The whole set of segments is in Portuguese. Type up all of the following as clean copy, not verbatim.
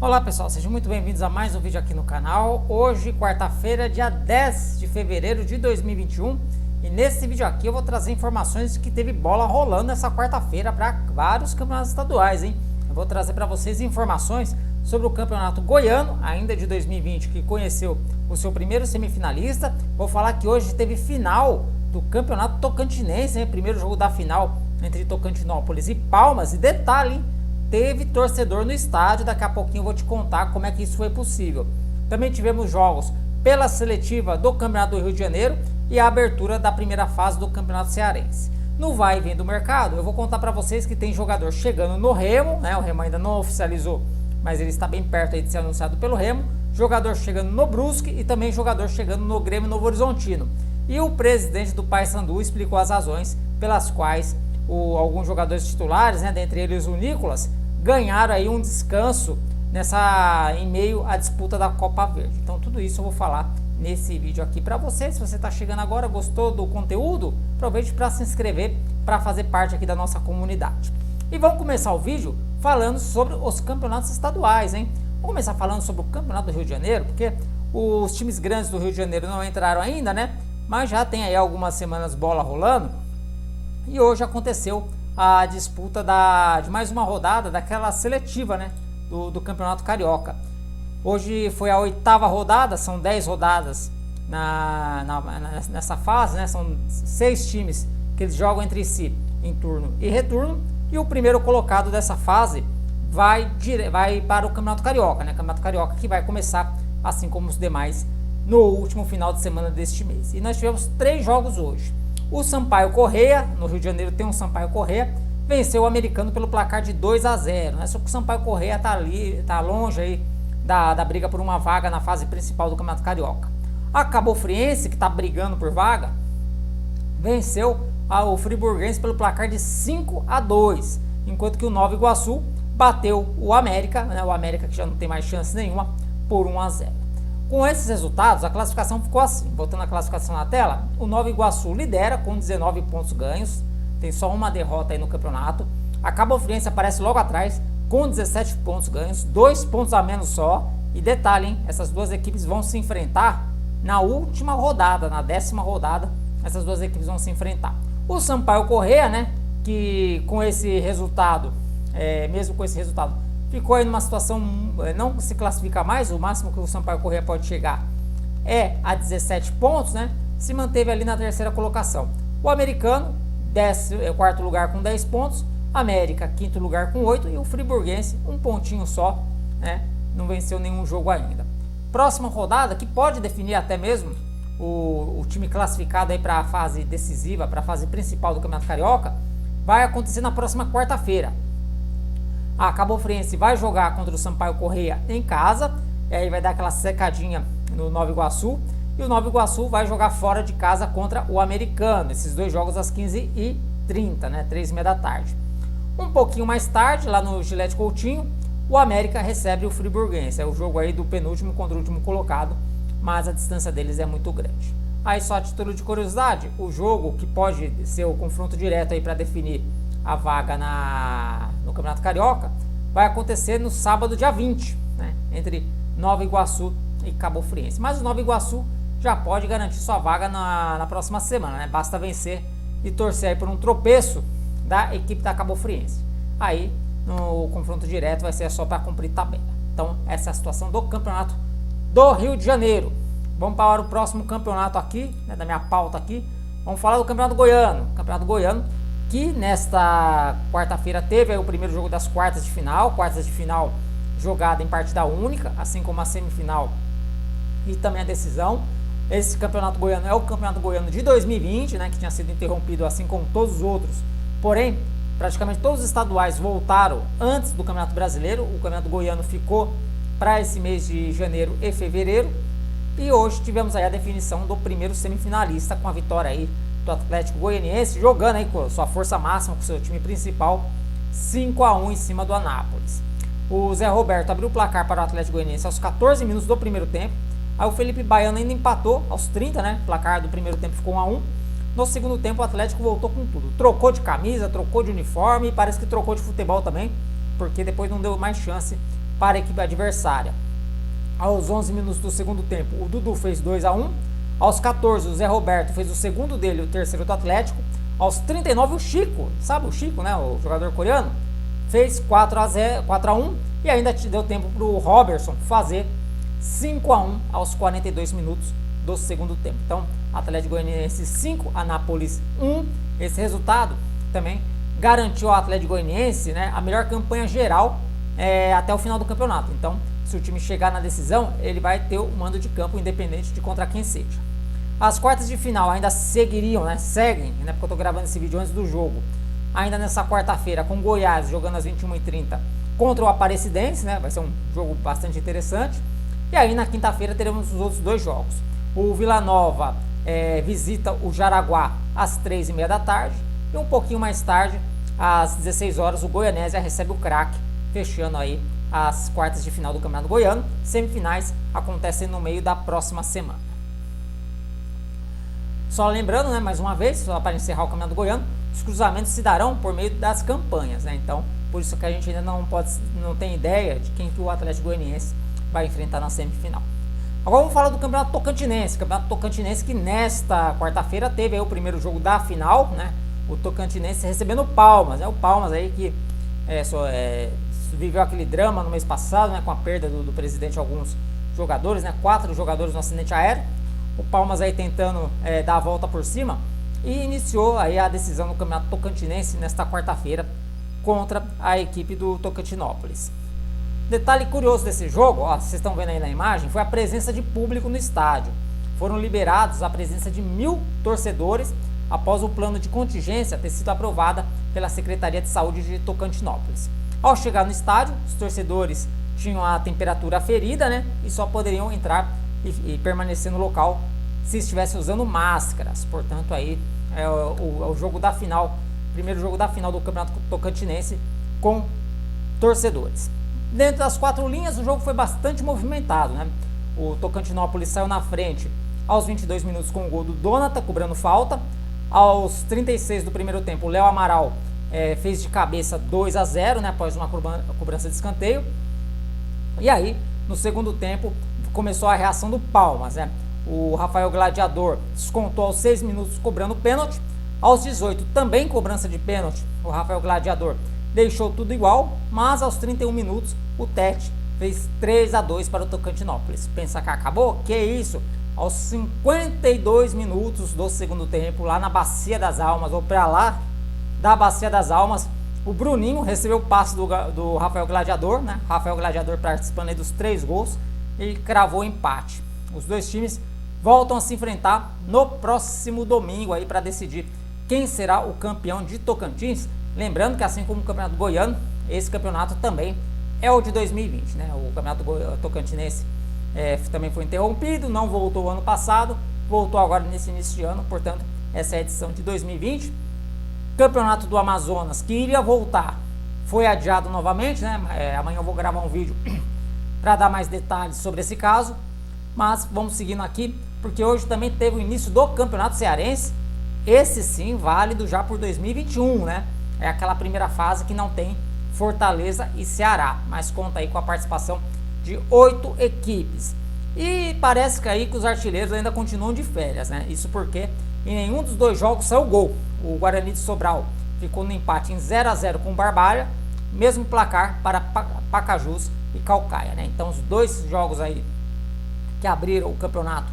Olá pessoal, sejam muito bem-vindos a mais um vídeo aqui no canal. Hoje, quarta-feira, dia 10 de fevereiro de 2021. E nesse vídeo aqui eu vou trazer informações que teve bola rolando essa quarta-feira para vários campeonatos estaduais, hein? Eu vou trazer para vocês informações sobre o campeonato goiano, ainda de 2020, que conheceu o seu primeiro semifinalista. Vou falar que hoje teve final do campeonato tocantinense, hein? Primeiro jogo da final entre Tocantinópolis e Palmas. E detalhe, hein? Teve torcedor no estádio, daqui a pouquinho eu vou te contar como é que isso foi possível. Também tivemos jogos pela seletiva do Campeonato do Rio de Janeiro e a abertura da primeira fase do Campeonato Cearense. No vai e vem do mercado, eu vou contar para vocês que tem jogador chegando no Remo, né? O Remo ainda não oficializou, mas ele está bem perto aí de ser anunciado pelo Remo. Jogador chegando no Brusque e também jogador chegando no Grêmio Novo Horizontino. E o presidente do Paysandu explicou as razões pelas quais alguns jogadores titulares, né, dentre eles o Nicolas, ganharam aí um descanso em meio à disputa da Copa Verde. Então tudo isso eu vou falar nesse vídeo aqui para você. Se você está chegando agora, gostou do conteúdo, aproveite para se inscrever para fazer parte aqui da nossa comunidade. E vamos começar o vídeo falando sobre os campeonatos estaduais, hein? Vamos começar falando sobre o Campeonato do Rio de Janeiro, porque os times grandes do Rio de Janeiro não entraram ainda, né? Mas já tem aí algumas semanas bola rolando. E hoje aconteceu a disputa de mais uma rodada daquela seletiva, né, do Campeonato Carioca. Hoje foi a 8ª rodada, são 10 rodadas nessa fase, né, são 6 times que eles jogam entre si em turno e retorno. E o primeiro colocado dessa fase vai para o Campeonato Carioca, né, Campeonato Carioca que vai começar, assim como os demais, no último final de semana deste mês. E nós tivemos 3 jogos hoje. O Sampaio Corrêa, no Rio de Janeiro tem um Sampaio Corrêa, venceu o Americano pelo placar de 2-0, né? Só que o Sampaio Corrêa está longe aí da briga por uma vaga na fase principal do Campeonato Carioca. A Cabo Friense, que está brigando por vaga, venceu o Friburguense pelo placar de 5-2, enquanto que o Nova Iguaçu bateu o América, né? O América que já não tem mais chance nenhuma, por 1-0. Com esses resultados, a classificação ficou assim. Botando a classificação na tela, o Nova Iguaçu lidera com 19 pontos ganhos, tem só uma derrota aí no campeonato. A Cabo Friense aparece logo atrás com 17 pontos ganhos, 2 pontos a menos só. E detalhe, hein, essas duas equipes vão se enfrentar na última rodada, na 10ª rodada, essas duas equipes vão se enfrentar. O Sampaio Corrêa, né, que com esse resultado, mesmo com esse resultado, ficou aí numa situação, não se classifica mais, o máximo que o Sampaio Corrêa pode chegar é a 17 pontos, né? Se manteve ali na 3ª colocação. O Americano, 4º lugar com 10 pontos, América, 5º lugar com 8 e o Friburguense, um pontinho só, né? Não venceu nenhum jogo ainda. Próxima rodada, que pode definir até mesmo o time classificado aí para a fase decisiva, para a fase principal do Campeonato Carioca, vai acontecer na próxima quarta-feira. A Cabo Friense vai jogar contra o Sampaio Corrêa em casa, e aí vai dar aquela secadinha no Nova Iguaçu, e o Nova Iguaçu vai jogar fora de casa contra o Americano, esses dois jogos às 15h30, né, 3h30 da tarde. Um pouquinho mais tarde, lá no Gilete Coutinho, o América recebe o Friburguense, é o jogo aí do penúltimo contra o último colocado, mas a distância deles é muito grande. Aí só a título de curiosidade, o jogo que pode ser o confronto direto aí para definir a vaga no Campeonato Carioca vai acontecer no sábado, dia 20, né, entre Nova Iguaçu e Cabo Friense. Mas o Nova Iguaçu já pode garantir sua vaga na próxima semana, né? Basta vencer e torcer aí por um tropeço da equipe da Cabo Friense. Aí no confronto direto vai ser só para cumprir tabela. Então essa é a situação do Campeonato do Rio de Janeiro. Vamos para o próximo campeonato aqui, né, da minha pauta aqui. Vamos falar do Campeonato Goiano. Campeonato Goiano que nesta quarta-feira teve aí o primeiro jogo das quartas de final jogada em partida única, assim como a semifinal e também a decisão. Esse campeonato goiano é o campeonato goiano de 2020, né, que tinha sido interrompido assim como todos os outros, porém praticamente todos os estaduais voltaram antes do Campeonato Brasileiro. O campeonato goiano ficou para esse mês de janeiro e fevereiro, e hoje tivemos aí a definição do primeiro semifinalista com a vitória aí do Atlético Goianiense, jogando aí com sua força máxima, com seu time principal, 5-1 em cima do Anápolis. O Zé Roberto abriu o placar para o Atlético Goianiense aos 14 minutos do primeiro tempo. Aí o Felipe Baiano ainda empatou aos 30, né? O placar do primeiro tempo ficou 1-1. No segundo tempo o Atlético voltou com tudo. Trocou de camisa, trocou de uniforme e parece que trocou de futebol também, porque depois não deu mais chance para a equipe adversária. Aos 11 minutos do segundo tempo, o Dudu fez 2-1. Aos 14, o Zé Roberto fez o segundo dele, o terceiro do Atlético. Aos 39, o Chico, sabe o Chico, né, o jogador coreano, fez 4-1 e ainda deu tempo para o Robertson fazer 5-1 aos 42 minutos do segundo tempo. Então, Atlético Goianiense 5, Anápolis 1. Esse resultado também garantiu ao Atlético Goianiense, né, a melhor campanha geral até o final do campeonato. Então, se o time chegar na decisão, ele vai ter o mando de campo independente de contra quem seja. As quartas de final ainda seguiriam, né, seguem, né, porque eu estou gravando esse vídeo antes do jogo. Ainda nessa quarta-feira, com Goiás jogando às 21h30 contra o Aparecidense, né, vai ser um jogo bastante interessante. E aí na quinta-feira teremos os outros dois jogos. O Vila Nova visita o Jaraguá às 3h30 da tarde. E um pouquinho mais tarde, às 16 horas, o Goianésia recebe o Craque, fechando aí as quartas de final do Campeonato Goiano. Semifinais acontecem no meio da próxima semana. Só lembrando, né, mais uma vez, só para encerrar o Campeonato Goiano, os cruzamentos se darão por meio das campanhas, né? Então, por isso que a gente ainda não tem ideia de quem que o Atlético Goianiense vai enfrentar na semifinal. Agora vamos falar do Campeonato Tocantinense. Campeonato Tocantinense que nesta quarta-feira teve aí o primeiro jogo da final, né? O Tocantinense recebendo o Palmas, né? O Palmas aí que viveu aquele drama no mês passado, né? Com a perda do presidente de alguns jogadores, né? 4 jogadores no acidente aéreo. O Palmas aí tentando dar a volta por cima e iniciou aí a decisão no Campeonato Tocantinense nesta quarta-feira contra a equipe do Tocantinópolis. Detalhe curioso desse jogo, ó, vocês estão vendo aí na imagem, foi a presença de público no estádio. Foram liberados a presença de 1.000 torcedores após o plano de contingência ter sido aprovada pela Secretaria de Saúde de Tocantinópolis. Ao chegar no estádio, os torcedores tinham a temperatura aferida, né, e só poderiam entrar e permanecer no local se estivessem usando máscaras. Portanto, aí é o jogo da final, primeiro jogo da final do Campeonato Tocantinense com torcedores. Dentro das 4 linhas, o jogo foi bastante movimentado, né? O Tocantinópolis saiu na frente aos 22 minutos com o gol do Donata, cobrando falta. Aos 36 do primeiro tempo, o Léo Amaral fez de cabeça 2-0, né, após uma cobrança de escanteio. E aí, no segundo tempo, começou a reação do Palmas, né? O Rafael Gladiador descontou aos 6 minutos cobrando pênalti. Aos 18, também cobrança de pênalti, o Rafael Gladiador deixou tudo igual, mas aos 31 minutos o Tete fez 3-2 para o Tocantinópolis. Pensa que acabou? Que isso? Aos 52 minutos do segundo tempo, lá na Bacia das Almas, ou para lá da Bacia das Almas, o Bruninho recebeu o passe do Rafael Gladiador, né? Rafael Gladiador participando aí dos 3 gols e cravou o empate. Os dois times voltam a se enfrentar no próximo domingo aí para decidir quem será o campeão de Tocantins. Lembrando que assim como o Campeonato Goiano, esse campeonato também é o de 2020, né? O Campeonato Tocantinense também foi interrompido, não voltou ano passado, voltou agora nesse início de ano, portanto, essa é a edição de 2020. Campeonato do Amazonas, que iria voltar, foi adiado novamente, né? Amanhã eu vou gravar um vídeo para dar mais detalhes sobre esse caso, mas vamos seguindo aqui, porque hoje também teve o início do Campeonato Cearense, esse sim válido já por 2021, né? É aquela primeira fase que não tem Fortaleza e Ceará, mas conta aí com a participação de 8 equipes. E parece que aí que os artilheiros ainda continuam de férias, né? Isso porque em nenhum dos dois jogos saiu gol. O Guarani de Sobral ficou no empate em 0-0 com o Barbalha, mesmo placar para Pacajus e Caucaia, né? Então os dois jogos aí que abriram o campeonato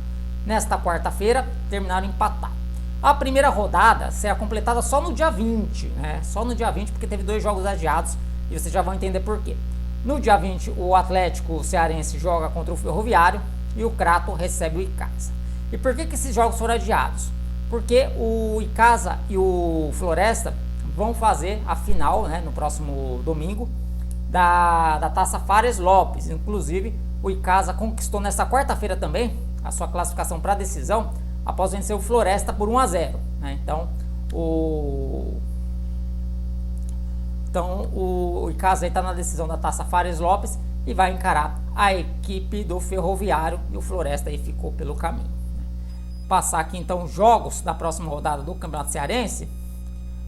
nesta quarta-feira terminaram empatados. A primeira rodada será completada só no dia 20, né? Só no dia 20, porque teve 2 jogos adiados e vocês já vão entender por quê. No dia 20, o Atlético Cearense joga contra o Ferroviário e o Crato recebe o Icasa. E por que esses jogos foram adiados? Porque o Icasa e o Floresta vão fazer a final, né, no próximo domingo da Taça Fares Lopes. Inclusive, o Icasa conquistou nesta quarta-feira também a sua classificação para a decisão após vencer o Floresta por 1-0, né? Então o Icasa está na decisão da Taça Fares Lopes e vai encarar a equipe do Ferroviário, e o Floresta aí ficou pelo caminho. Passar aqui então os jogos da próxima rodada do Campeonato Cearense.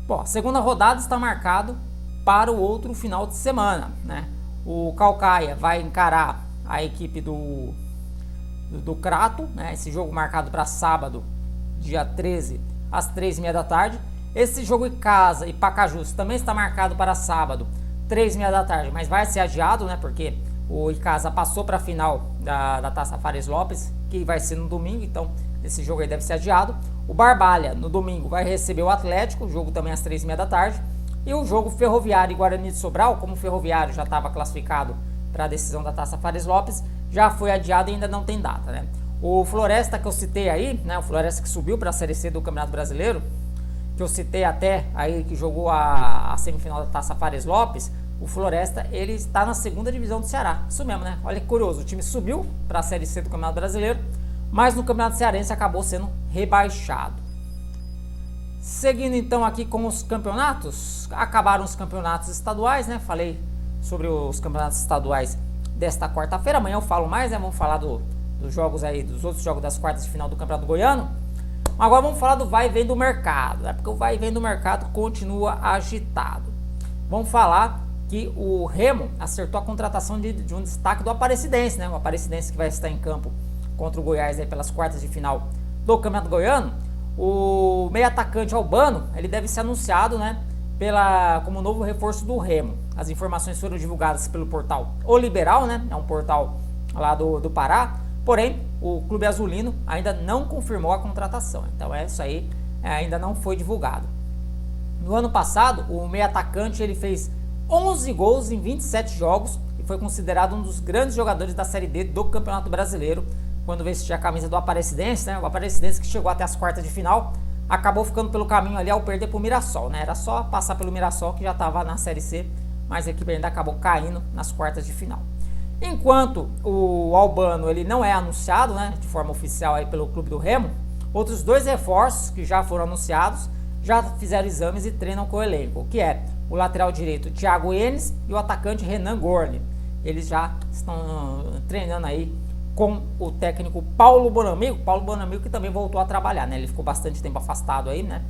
Bom, a segunda rodada está marcado para o outro final de semana, né? O Caucaia vai encarar a equipe do Crato, né? Esse jogo marcado para sábado, dia 13, às 3h30 da tarde. Esse jogo em casa e Pacajus também está marcado para sábado, 3h30 da tarde, mas vai ser adiado, né? Porque o Icasa passou para a final da Taça Fares Lopes, que vai ser no domingo, então esse jogo aí deve ser adiado. O Barbalha, no domingo, vai receber o Atlético, o jogo também às 3h30 da tarde. E o jogo Ferroviário e Guarani de Sobral, como o Ferroviário já estava classificado para a decisão da Taça Fares Lopes, já foi adiado e ainda não tem data, né? O Floresta que eu citei aí, né? O Floresta que subiu para a Série C do Campeonato Brasileiro, que eu citei até aí, que jogou a semifinal da Taça Fares Lopes, o Floresta, ele está na segunda divisão do Ceará. Isso mesmo, né? Olha que curioso, o time subiu para a Série C do Campeonato Brasileiro, mas no Campeonato Cearense acabou sendo rebaixado. Seguindo então aqui com os campeonatos, acabaram os campeonatos estaduais, né? Falei sobre os campeonatos estaduais desta quarta-feira, amanhã eu falo mais, né? Vamos falar dos jogos aí, dos outros jogos das quartas de final do Campeonato Goiano. Agora vamos falar do vai e vem do mercado, né? Porque o vai e vem do mercado continua agitado. Vamos falar que o Remo acertou a contratação de um destaque do Aparecidense, né? O Aparecidense que vai estar em campo contra o Goiás aí pelas quartas de final do Campeonato Goiano. O meio atacante Albano, ele deve ser anunciado, né, como novo reforço do Remo. As informações foram divulgadas pelo portal O Liberal, né? É um portal lá do Pará. Porém, o Clube Azulino ainda não confirmou a contratação. Então isso aí ainda não foi divulgado. No ano passado, o meio atacante ele fez 11 gols em 27 jogos e foi considerado um dos grandes jogadores da Série D do Campeonato Brasileiro, quando vestia a camisa do Aparecidense, né? O Aparecidense que chegou até as quartas de final, acabou ficando pelo caminho ali ao perder para o Mirassol, né? Era só passar pelo Mirassol que já estava na Série C, mas a equipe ainda acabou caindo nas quartas de final. Enquanto o Albano ele não é anunciado, né, de forma oficial aí pelo Clube do Remo, outros dois reforços que já foram anunciados já fizeram exames e treinam com o elenco, que é o lateral direito Thiago Enes e o atacante Renan Gorni. Eles já estão treinando aí com o técnico Paulo Bonamigo que também voltou a trabalhar, né? Ele ficou bastante tempo afastado aí, né?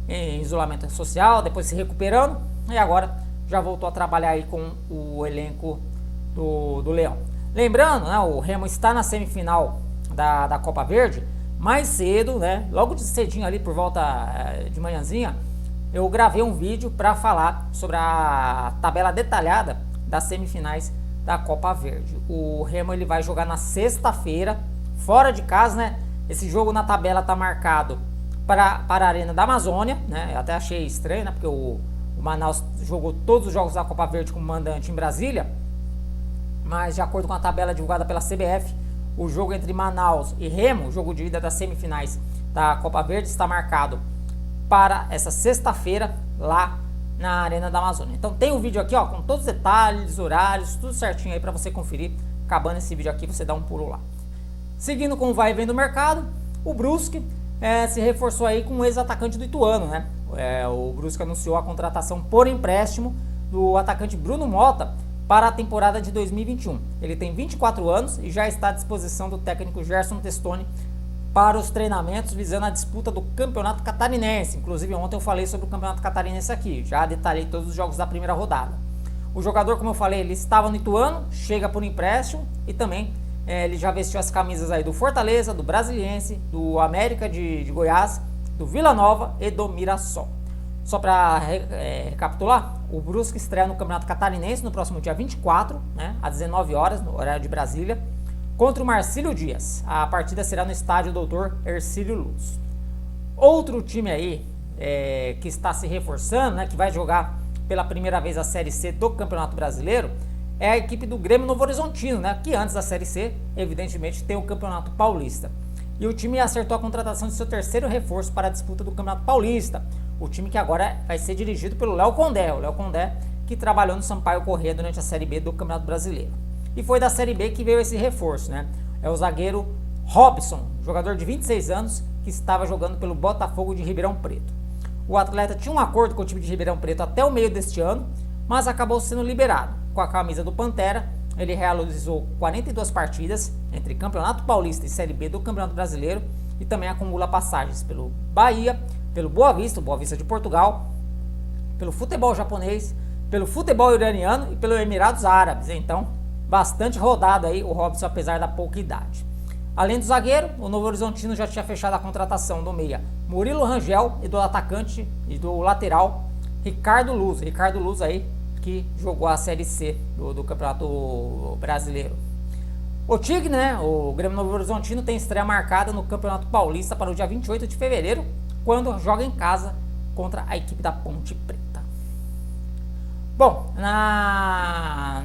Em isolamento social, depois se recuperando e agora já voltou a trabalhar aí com o elenco do Leão. Lembrando, né? O Remo está na semifinal da Copa Verde. Mais cedo, né? Logo de cedinho ali por volta de manhãzinha, eu gravei um vídeo para falar sobre a tabela detalhada das semifinais da Copa Verde. O Remo ele vai jogar na sexta-feira, fora de casa, né? Esse jogo na tabela tá marcado para a Arena da Amazônia, né? Eu até achei estranho, né? Porque o Manaus jogou todos os jogos da Copa Verde como mandante em Brasília, mas de acordo com a tabela divulgada pela CBF, o jogo entre Manaus e Remo, o jogo de ida das semifinais da Copa Verde, está marcado para essa sexta-feira lá na Arena da Amazônia. Então tem um vídeo aqui, ó, com todos os detalhes, horários, tudo certinho aí para você conferir. Acabando esse vídeo aqui, você dá um pulo lá. Seguindo com o vai e vem do mercado, o Brusque se reforçou aí com o ex-atacante do Ituano, né? O Brusque anunciou a contratação por empréstimo do atacante Bruno Mota para a temporada de 2021. Ele tem 24 anos e já está à disposição do técnico Gerson Testoni para os treinamentos visando a disputa do Campeonato Catarinense. Inclusive ontem eu falei sobre o Campeonato Catarinense aqui, já detalhei todos os jogos da primeira rodada. O jogador, como eu falei, ele estava no Ituano, chega por empréstimo e também ele já vestiu as camisas aí do Fortaleza, do Brasiliense, do América de Goiás, do Vila Nova e do Mirassol. Só para recapitular, o Brusque estreia no Campeonato Catarinense no próximo dia 24, né, às 19 horas, no horário de Brasília, contra o Marcílio Dias. A partida será no estádio Dr. Hercílio Luz. Outro time aí que está se reforçando, né, que vai jogar pela primeira vez a Série C do Campeonato Brasileiro, é a equipe do Grêmio Novo Horizontino, né, que antes da Série C, evidentemente, tem o Campeonato Paulista. E o time acertou a contratação de seu terceiro reforço para a disputa do Campeonato Paulista. O time que agora vai ser dirigido pelo Léo Condé. O Léo Condé que trabalhou no Sampaio Corrêa durante a Série B do Campeonato Brasileiro. E foi da Série B que veio esse reforço, né? É o zagueiro Robson, jogador de 26 anos, que estava jogando pelo Botafogo de Ribeirão Preto. O atleta tinha um acordo com o time de Ribeirão Preto até o meio deste ano, mas acabou sendo liberado. Com a camisa do Pantera, ele realizou 42 partidas entre Campeonato Paulista e Série B do Campeonato Brasileiro e também acumula passagens pelo Bahia, pelo Boa Vista, o Boa Vista de Portugal, pelo futebol japonês, pelo futebol iraniano e pelo Emirados Árabes. Então, bastante rodado aí o Robson, apesar da pouca idade. Além do zagueiro, o Novo Horizontino já tinha fechado a contratação do meia Murilo Rangel e do atacante e do lateral Ricardo Luz. Ricardo Luz aí que jogou a Série C do Campeonato Brasileiro. O Tigre, né, o Grêmio Novo Horizontino, tem estreia marcada no Campeonato Paulista para o dia 28 de fevereiro, quando joga em casa contra a equipe da Ponte Preta. Bom,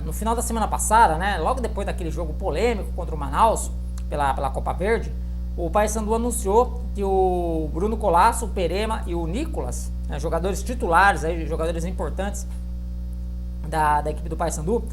no final da semana passada, né, logo depois daquele jogo polêmico contra o Manaus, pela Copa Verde, o Paysandu anunciou que o Bruno Colasso, o Perema e o Nicolas, né, jogadores titulares, aí, jogadores importantes da equipe do Paysandu,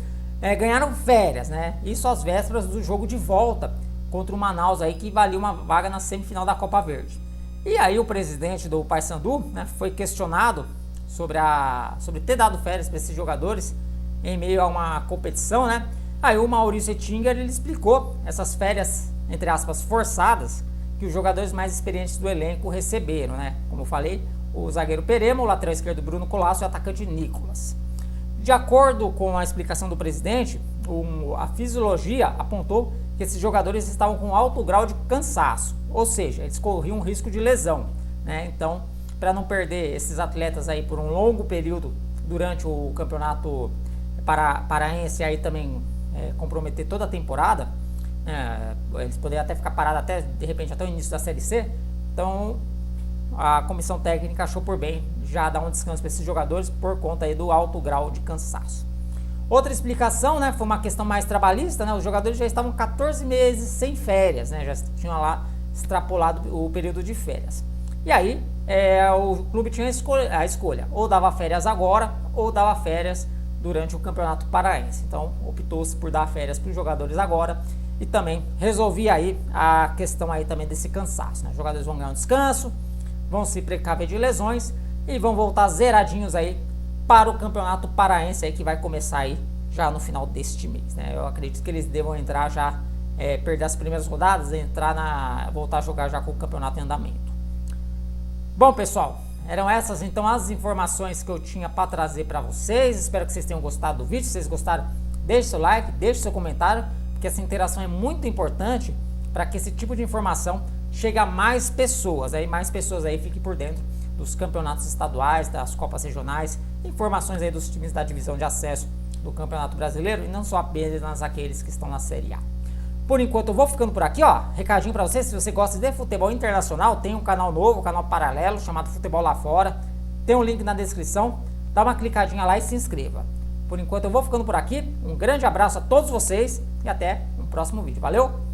ganharam férias, né? Isso às vésperas do jogo de volta contra o Manaus, aí, que valia uma vaga na semifinal da Copa Verde. E aí o presidente do Paysandu, né, foi questionado sobre ter dado férias para esses jogadores em meio a uma competição, né? Aí o Maurício Ettinger, ele explicou essas férias, entre aspas, forçadas, que os jogadores mais experientes do elenco receberam, né? Como eu falei, o zagueiro Perema, o lateral esquerdo Bruno Colasso e o atacante Nicolas. De acordo com a explicação do presidente, a fisiologia apontou que esses jogadores estavam com alto grau de cansaço, ou seja, eles corriam um risco de lesão, né? Então, para não perder esses atletas aí por um longo período durante o campeonato paraense, aí também comprometer toda a temporada, eles poderiam até ficar parados até, de repente, até o início da Série C. Então a comissão técnica achou por bem já dar um descanso para esses jogadores por conta aí do alto grau de cansaço. Outra explicação, né, foi uma questão mais trabalhista, né? Os jogadores já estavam 14 meses sem férias, né? Já tinham lá extrapolado o período de férias. E aí o clube tinha a escolha, ou dava férias agora ou dava férias durante o Campeonato Paraense. Então optou-se por dar férias para os jogadores agora e também resolvia aí a questão aí também desse cansaço, né? Os jogadores vão ganhar um descanso, vão se precaver de lesões e vão voltar zeradinhos aí para o Campeonato Paraense aí, que vai começar aí já no final deste mês, né? Eu acredito que eles devam entrar já, perder as primeiras rodadas, voltar a jogar já com o campeonato em andamento. Bom, pessoal, eram essas então as informações que eu tinha para trazer para vocês. Espero que vocês tenham gostado do vídeo. Se vocês gostaram, deixe seu like, deixe seu comentário, porque essa interação é muito importante para que esse tipo de informação chegue a mais pessoas. Aí mais pessoas aí fiquem por dentro dos campeonatos estaduais, das copas regionais, informações aí dos times da divisão de acesso do Campeonato Brasileiro e não só apenas aqueles que estão na Série A. Por enquanto eu vou ficando por aqui, ó. Recadinho pra você, se você gosta de futebol internacional, tem um canal novo, um canal paralelo, chamado Futebol Lá Fora. Tem um link na descrição, dá uma clicadinha lá e se inscreva. Por enquanto eu vou ficando por aqui, um grande abraço a todos vocês e até um próximo vídeo. Valeu!